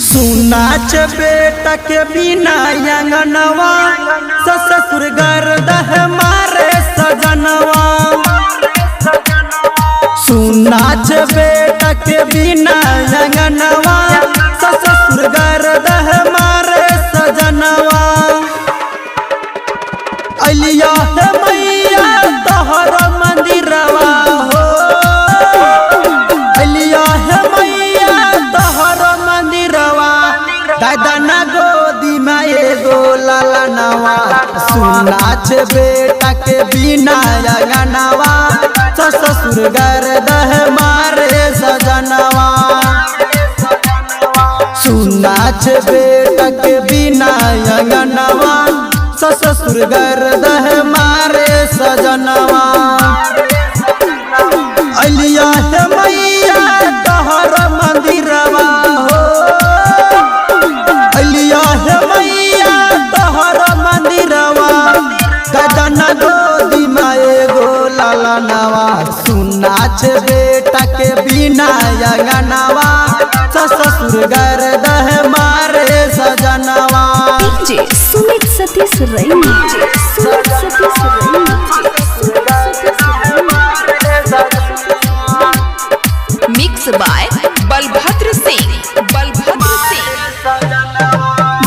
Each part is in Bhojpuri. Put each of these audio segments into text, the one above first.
सुनाच बेटा के बिना अंगनवा ससुर गर्दह मारे सजनवा। सुनाच बेटा के बिना अंगनवा ससुर गर्दह मारे सजनवा। अलिया है मैया तोहर मंदिरवा हो, अलिया है मैया तोहर मंदिरवा। दादा ना गोदी में एगो लालनवा। सुनाच बेटा के बिना अंगनवा ससुर गर्दह मारे सजनवा। सुनाच बेटा के बिना अंगनवा ससुर गर्दह मारे सजनवा। अलिया है मैया तोहर मंदिरवा हो, अलिया है मैया तोहर मंदिरवा। गदन गोदी में एगो लालनवा। सुनाच बेटा के बिना अंगनवा ससुर गर्दह मारे सजनवा। सुमित सतीश रैनी, सुमित सतीश रैनी। Mix by Balbhadra Singh, Balbhadra Singh.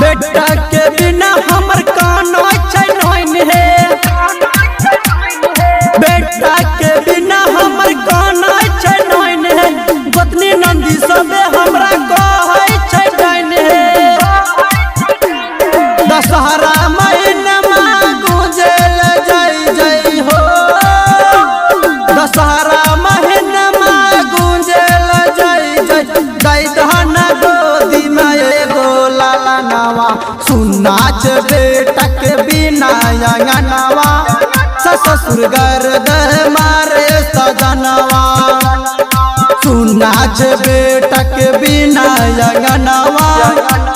बेटा के बिना हमर कानो चैन है, बेटा के बिना हमर कानो चैन है। गोतनी नंदी सबे हमरा कहै चैन है। दशहरा महीनमा गुंजल जय जय हो, दशहरा महीनमा गुंजल जय जय। दैदहन गोदी में एगो लालनवा। सुनाच बेटा के बिना अंगनवा ससुर गर्दह मारे सजनवा। सुनाच बेटा के बिना अंगनवा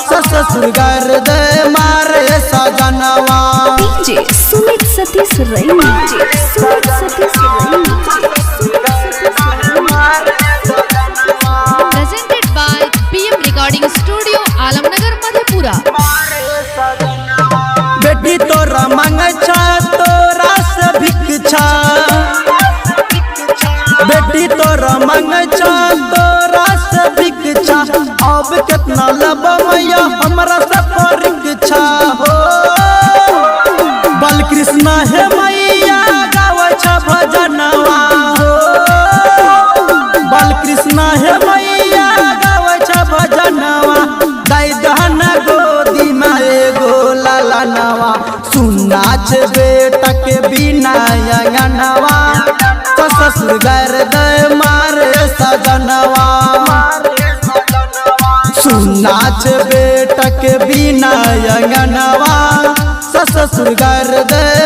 ससुर गर्दह मारे सजनवा। सुमित सतीश रैनी, सुमित सतीश रैनी। Presented by PM Recording Studio, Alamnagar, Madhepura. बेटी तोरा मांगे छा तोरा से भिक्षा, बेटी तोरा मांगे छा तोरा से भिक्षा। अब कितना लब मैया हमरा से परीक्षा हो। बालकृष्ण है मैया गावे छ भजनवा हो, बालकृष्ण है मैया गावे छ भजनवा। दैदहन गोदी में एगो लालनवा। सुनाच बेटा के बिना अंगनवा ससुर गर्दह मारे सजनवा। सुनाच बेटा के बिना अंगनवा ससुर गर्दह